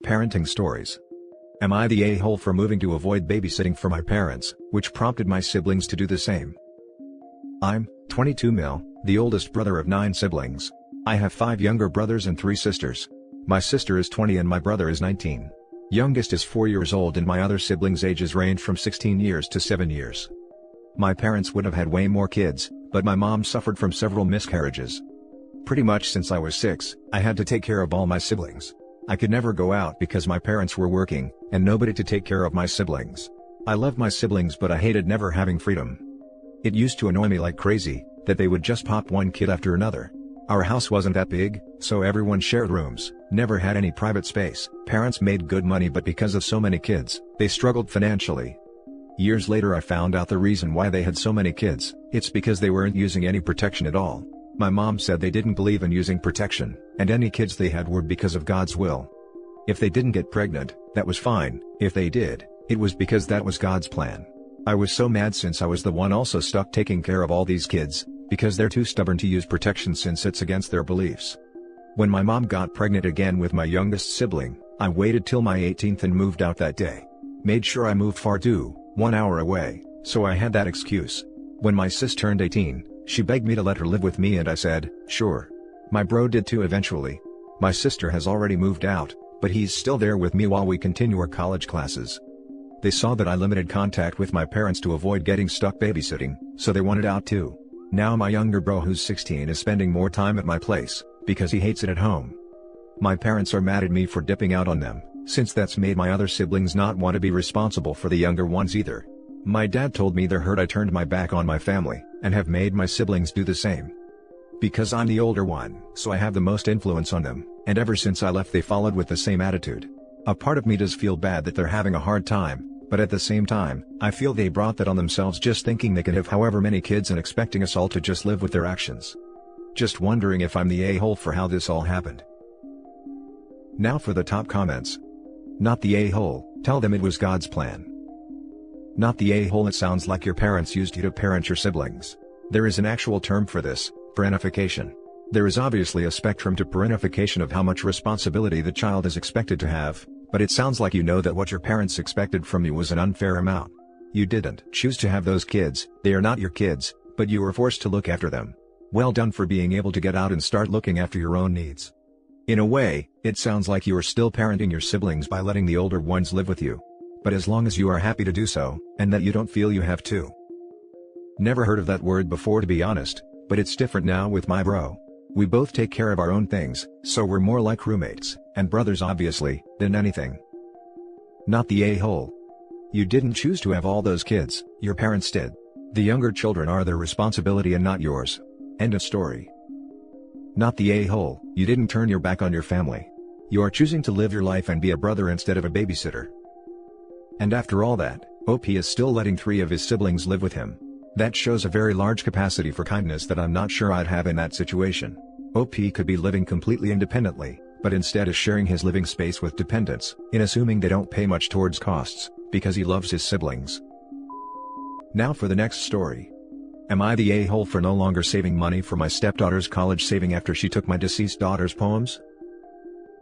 Parenting stories. Am I the a-hole for moving to avoid babysitting for my parents, which prompted my siblings to do the same? I'm 22 mil, the oldest brother of 9 siblings. I have 5 younger brothers and 3 sisters. My sister is 20 and my brother is 19. Youngest is 4 years old and my other siblings' ages range from 16 years to 7 years. My parents would have had way more kids, but my mom suffered from several miscarriages. Pretty much since I was 6, I had to take care of all my siblings. I could never go out because my parents were working, and nobody to take care of my siblings. I loved my siblings but I hated never having freedom. It used to annoy me like crazy, that they would just pop one kid after another. Our house wasn't that big, so everyone shared rooms, never had any private space. Parents made good money but because of so many kids, they struggled financially. Years later I found out the reason why they had so many kids. It's because they weren't using any protection at all. My mom said they didn't believe in using protection, and any kids they had were because of God's will. If they didn't get pregnant, that was fine. If they did, it was because that was God's plan. I was so mad since I was the one also stuck taking care of all these kids, because they're too stubborn to use protection since it's against their beliefs. When my mom got pregnant again with my youngest sibling, I waited till my 18th and moved out that day. Made sure I moved far too, 1 hour away, so I had that excuse. When my sis turned 18, she begged me to let her live with me and I said, sure. My bro did too eventually. My sister has already moved out, but he's still there with me while we continue our college classes. They saw that I limited contact with my parents to avoid getting stuck babysitting, so they wanted out too. Now my younger bro who's 16 is spending more time at my place, because he hates it at home. My parents are mad at me for dipping out on them, since that's made my other siblings not want to be responsible for the younger ones either. My dad told me they're hurt I turned my back on my family, and have made my siblings do the same. Because I'm the older one, so I have the most influence on them, and ever since I left they followed with the same attitude. A part of me does feel bad that they're having a hard time, but at the same time, I feel they brought that on themselves just thinking they could have however many kids and expecting us all to just live with their actions. Just wondering if I'm the a-hole for how this all happened. Now for the top comments. Not the a-hole, tell them it was God's plan. Not the a-hole, it sounds like your parents used you to parent your siblings. There is an actual term for this, parentification. There is obviously a spectrum to parentification of how much responsibility the child is expected to have, but it sounds like you know that what your parents expected from you was an unfair amount. You didn't choose to have those kids, they are not your kids, but you were forced to look after them. Well done for being able to get out and start looking after your own needs. In a way, it sounds like you are still parenting your siblings by letting the older ones live with you. But as long as you are happy to do so, and that you don't feel you have to. Never heard of that word before to be honest, but it's different now with my bro. We both take care of our own things, so we're more like roommates, and brothers obviously, than anything. Not the a-hole. You didn't choose to have all those kids, your parents did. The younger children are their responsibility and not yours. End of story. Not the a-hole, you didn't turn your back on your family. You are choosing to live your life and be a brother instead of a babysitter. And after all that, OP is still letting 3 of his siblings live with him. That shows a very large capacity for kindness that I'm not sure I'd have in that situation. OP could be living completely independently, but instead is sharing his living space with dependents, in assuming they don't pay much towards costs, because he loves his siblings. Now for the next story. Am I the a-hole for no longer saving money for my stepdaughter's college saving after she took my deceased daughter's poems?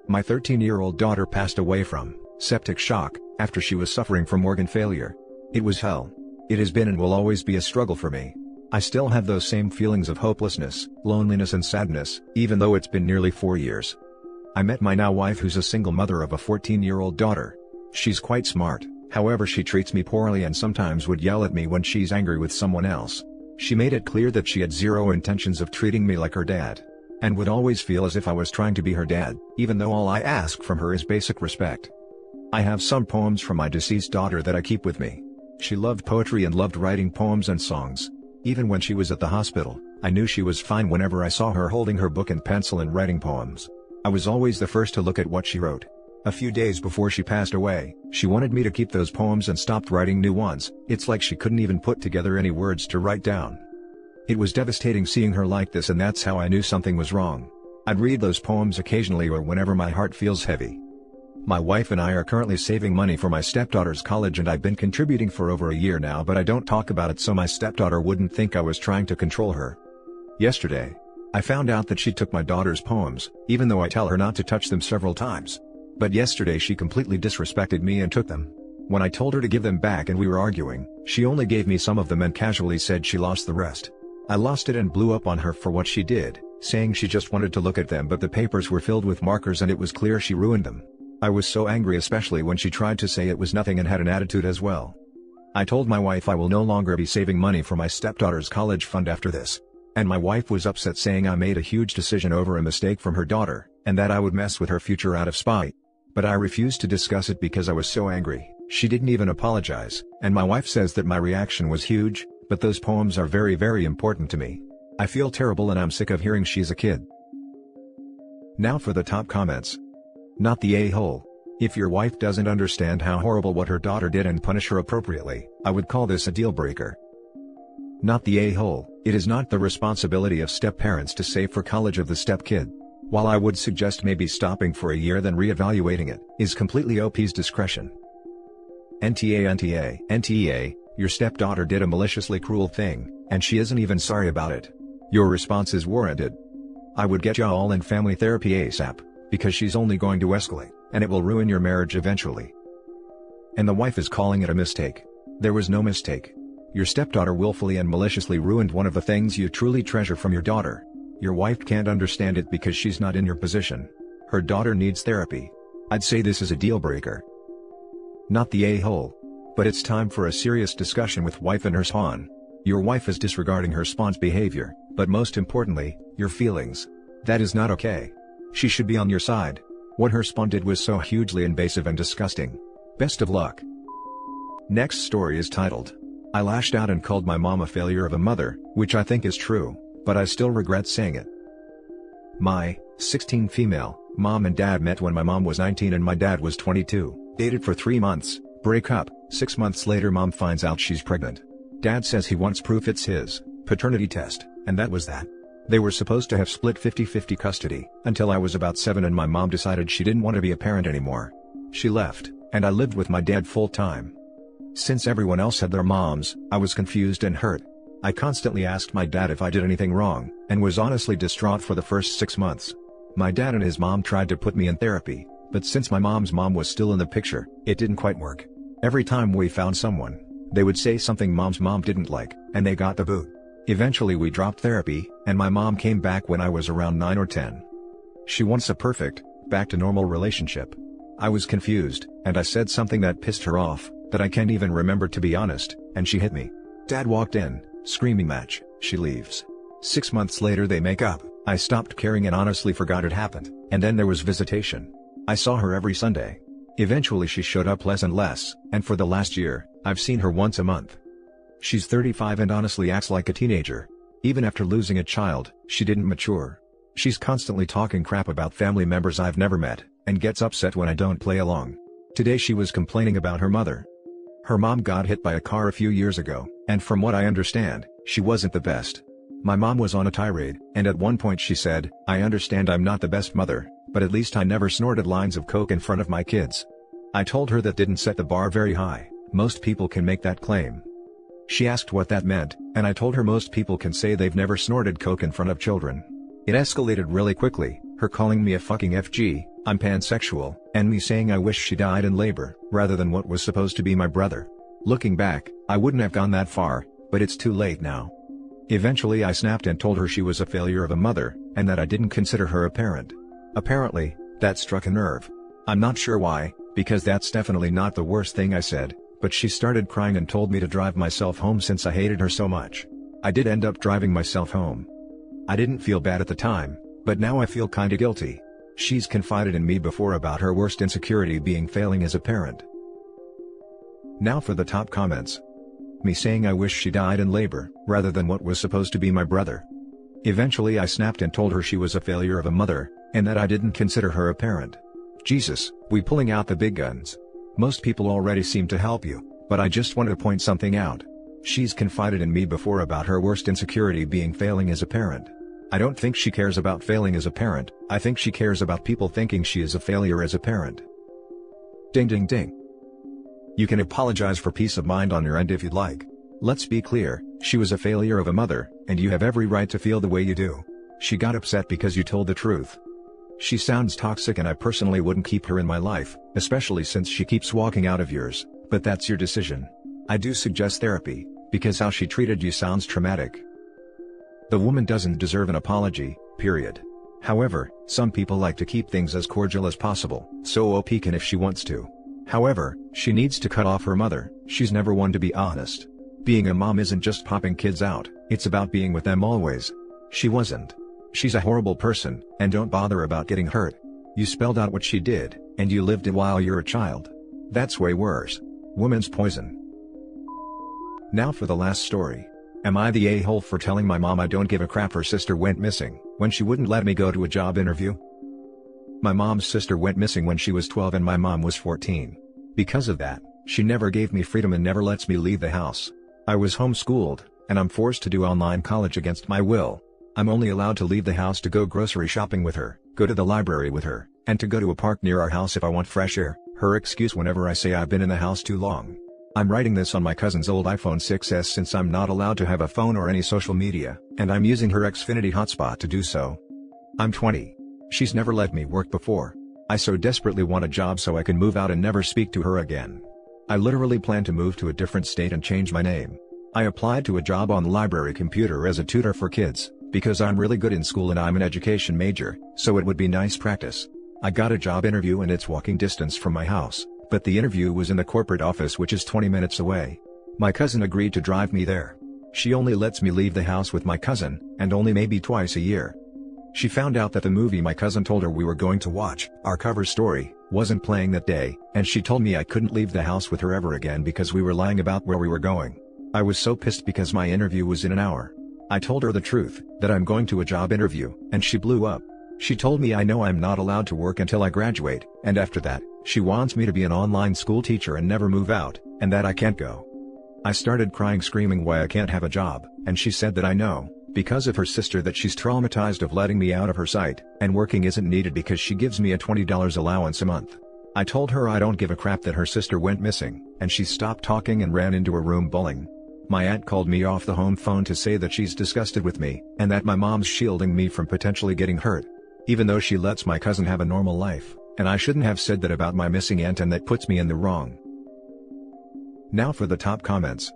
My 13-year-old daughter passed away from septic shock after she was suffering from organ failure. It was hell. It has been and will always be a struggle for me. I still have those same feelings of hopelessness, loneliness and sadness, even though it's been nearly 4 years. I met my now wife who's a single mother of a 14-year-old daughter. She's quite smart, however she treats me poorly and sometimes would yell at me when she's angry with someone else. She made it clear that she had zero intentions of treating me like her dad, and would always feel as if I was trying to be her dad, even though all I ask from her is basic respect. I have some poems from my deceased daughter that I keep with me. She loved poetry and loved writing poems and songs. Even when she was at the hospital, I knew she was fine whenever I saw her holding her book and pencil and writing poems. I was always the first to look at what she wrote. A few days before she passed away, she wanted me to keep those poems and stopped writing new ones. It's like she couldn't even put together any words to write down. It was devastating seeing her like this, and that's how I knew something was wrong. I'd read those poems occasionally or whenever my heart feels heavy. My wife and I are currently saving money for my stepdaughter's college, and I've been contributing for over a year now, but I don't talk about it so my stepdaughter wouldn't think I was trying to control her. Yesterday, I found out that she took my daughter's poems, even though I tell her not to touch them several times. But yesterday she completely disrespected me and took them. When I told her to give them back and we were arguing, she only gave me some of them and casually said she lost the rest. I lost it and blew up on her for what she did, saying she just wanted to look at them, but the papers were filled with markers and it was clear she ruined them. I was so angry, especially when she tried to say it was nothing and had an attitude as well. I told my wife I will no longer be saving money for my stepdaughter's college fund after this. And my wife was upset, saying I made a huge decision over a mistake from her daughter, and that I would mess with her future out of spite. But I refused to discuss it because I was so angry. She didn't even apologize, and my wife says that my reaction was huge, but those poems are very, very important to me. I feel terrible and I'm sick of hearing she's a kid. Now for the top comments. Not the a-hole. If your wife doesn't understand how horrible what her daughter did and punish her appropriately, I would call this a deal breaker. Not the a-hole. It is not the responsibility of step-parents to save for college of the step-kid. While I would suggest maybe stopping for a year then re-evaluating it, is completely OP's discretion. NTA, your stepdaughter did a maliciously cruel thing, and she isn't even sorry about it. Your response is warranted. I would get y'all in family therapy ASAP, because she's only going to escalate, and it will ruin your marriage eventually. And the wife is calling it a mistake. There was no mistake. Your stepdaughter willfully and maliciously ruined one of the things you truly treasure from your daughter. Your wife can't understand it because she's not in your position. Her daughter needs therapy. I'd say this is a deal breaker. Not the a-hole. But it's time for a serious discussion with wife and her spawn. Your wife is disregarding her spawn's behavior, but most importantly, your feelings. That is not okay. She should be on your side. What her spawn did was so hugely invasive and disgusting. Best of luck. Next story is titled, I lashed out and called my mom a failure of a mother, which I think is true, but I still regret saying it. My 16 female mom and dad met when my mom was 19 and my dad was 22, dated for 3 months, break up, 6 months later mom finds out she's pregnant. Dad says he wants proof it's his paternity test, and that was that. They were supposed to have split 50-50 custody, until I was about 7 and my mom decided she didn't want to be a parent anymore. She left, and I lived with my dad full time. Since everyone else had their moms, I was confused and hurt. I constantly asked my dad if I did anything wrong, and was honestly distraught for the first 6 months. My dad and his mom tried to put me in therapy, but since my mom's mom was still in the picture, it didn't quite work. Every time we found someone, they would say something mom's mom didn't like, and they got the boot. Eventually we dropped therapy, and my mom came back when I was around 9 or 10. She wants a perfect, back to normal relationship. I was confused, and I said something that pissed her off, that I can't even remember to be honest, and she hit me. Dad walked in, screaming match, she leaves. 6 months later they make up, I stopped caring and honestly forgot it happened, and then there was visitation. I saw her every Sunday. Eventually she showed up less and less, and for the last year, I've seen her once a month. She's 35 and honestly acts like a teenager. Even after losing a child, she didn't mature. She's constantly talking crap about family members I've never met, and gets upset when I don't play along. Today she was complaining about her mother. Her mom got hit by a car a few years ago, and from what I understand, she wasn't the best. My mom was on a tirade, and at one point she said, I understand I'm not the best mother, but at least I never snorted lines of coke in front of my kids. I told her that didn't set the bar very high, most people can make that claim. She asked what that meant, and I told her most people can say they've never snorted coke in front of children. It escalated really quickly, her calling me a fucking FG, I'm pansexual, and me saying I wish she died in labor, rather than what was supposed to be my brother. Looking back, I wouldn't have gone that far, but it's too late now. Eventually I snapped and told her she was a failure of a mother, and that I didn't consider her a parent. Apparently, that struck a nerve. I'm not sure why, because that's definitely not the worst thing I said, but she started crying and told me to drive myself home since I hated her so much. I did end up driving myself home. I didn't feel bad at the time, but now I feel kinda guilty. She's confided in me before about her worst insecurity being failing as a parent. Now for the top comments. Me saying I wish she died in labor, rather than what was supposed to be my brother. Eventually I snapped and told her she was a failure of a mother, and that I didn't consider her a parent. Jesus, we pulling out the big guns. Most people already seem to help you, but I just wanted to point something out. She's confided in me before about her worst insecurity being failing as a parent. I don't think she cares about failing as a parent, I think she cares about people thinking she is a failure as a parent. Ding ding ding. You can apologize for peace of mind on your end if you'd like. Let's be clear, she was a failure of a mother, and you have every right to feel the way you do. She got upset because you told the truth. She sounds toxic and I personally wouldn't keep her in my life, especially since she keeps walking out of yours, but that's your decision. I do suggest therapy, because how she treated you sounds traumatic. The woman doesn't deserve an apology, period. However, some people like to keep things as cordial as possible, so OP can if she wants to. However, she needs to cut off her mother. She's never one to be honest. Being a mom isn't just popping kids out, it's about being with them always. She wasn't. She's a horrible person, and don't bother about getting hurt. You spelled out what she did, and you lived it while you're a child. That's way worse. Woman's poison. Now for the last story. Am I the a-hole for telling my mom I don't give a crap her sister went missing, when she wouldn't let me go to a job interview? My mom's sister went missing when she was 12 and my mom was 14. Because of that, she never gave me freedom and never lets me leave the house. I was homeschooled, and I'm forced to do online college against my will. I'm only allowed to leave the house to go grocery shopping with her, go to the library with her, and to go to a park near our house if I want fresh air, her excuse whenever I say I've been in the house too long. I'm writing this on my cousin's old iPhone 6s since I'm not allowed to have a phone or any social media, and I'm using her Xfinity hotspot to do so. I'm 20. She's never let me work before. I so desperately want a job so I can move out and never speak to her again. I literally plan to move to a different state and change my name. I applied to a job on the library computer as a tutor for kids, because I'm really good in school and I'm an education major, so it would be nice practice. I got a job interview and it's walking distance from my house, but the interview was in the corporate office which is 20 minutes away. My cousin agreed to drive me there. She only lets me leave the house with my cousin, and only maybe twice a year. She found out that the movie my cousin told her we were going to watch, Our Cover Story, wasn't playing that day, and she told me I couldn't leave the house with her ever again because we were lying about where we were going. I was so pissed because my interview was in an hour. I told her the truth, that I'm going to a job interview, and she blew up. She told me I know I'm not allowed to work until I graduate, and after that, she wants me to be an online school teacher and never move out, and that I can't go. I started crying screaming why I can't have a job, and she said that I know, because of her sister, that she's traumatized of letting me out of her sight, and working isn't needed because she gives me a $20 allowance a month. I told her I don't give a crap that her sister went missing, and she stopped talking and ran into her room bawling. My aunt called me off the home phone to say that she's disgusted with me, and that my mom's shielding me from potentially getting hurt. Even though she lets my cousin have a normal life, and I shouldn't have said that about my missing aunt, and that puts me in the wrong. Now for the top comments.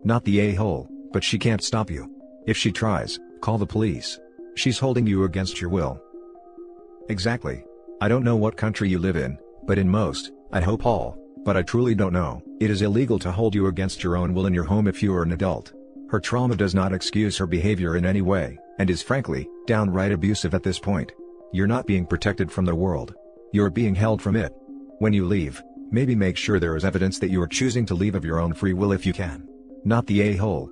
Not the a-hole, but she can't stop you. If she tries, call the police. She's holding you against your will. Exactly. I don't know what country you live in, but in most, I hope all, but I truly don't know, it is illegal to hold you against your own will in your home if you are an adult. Her trauma does not excuse her behavior in any way, and is frankly, downright abusive at this point. You're not being protected from the world. You're being held from it. When you leave, maybe make sure there is evidence that you are choosing to leave of your own free will if you can. Not the a-hole.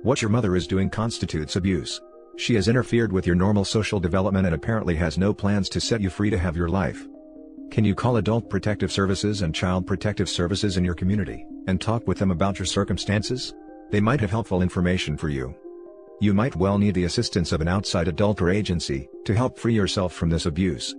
What your mother is doing constitutes abuse. She has interfered with your normal social development and apparently has no plans to set you free to have your life. Can you call Adult Protective Services and Child Protective Services in your community, and talk with them about your circumstances? They might have helpful information for you. You might well need the assistance of an outside adult or agency, to help free yourself from this abuse.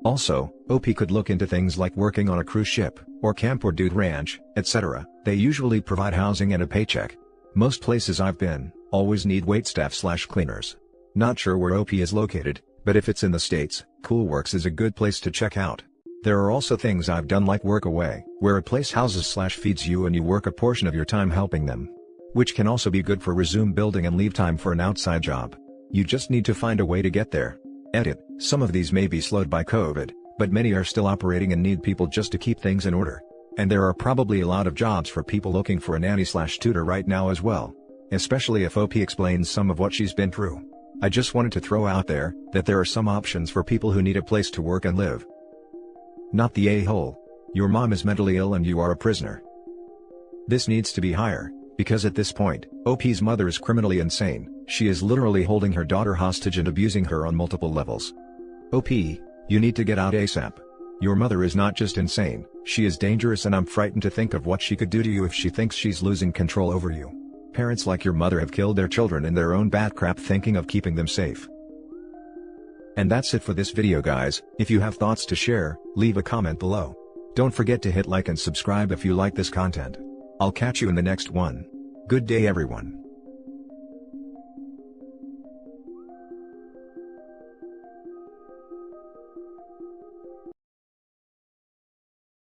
Also, OP could look into things like working on a cruise ship, or camp or dude ranch, etc. They usually provide housing and a paycheck. Most places I've been, always need waitstaff/cleaners. Not sure where OP is located, but if it's in the States, Coolworks is a good place to check out. There are also things I've done like Workaway, where a place houses/feeds you and you work a portion of your time helping them. Which can also be good for resume building and leave time for an outside job. You just need to find a way to get there. Edit, some of these may be slowed by COVID, but many are still operating and need people just to keep things in order. And there are probably a lot of jobs for people looking for a nanny/tutor right now as well. Especially if OP explains some of what she's been through. I just wanted to throw out there, that there are some options for people who need a place to work and live. Not the a-hole. Your mom is mentally ill and you are a prisoner. This needs to be higher, because at this point, OP's mother is criminally insane. She is literally holding her daughter hostage and abusing her on multiple levels. OP, you need to get out ASAP. Your mother is not just insane, she is dangerous, and I'm frightened to think of what she could do to you if she thinks she's losing control over you. Parents like your mother have killed their children in their own bad crap thinking of keeping them safe. And that's it for this video, guys. If you have thoughts to share, leave a comment below. Don't forget to hit like and subscribe if you like this content. I'll catch you in the next one. Good day everyone.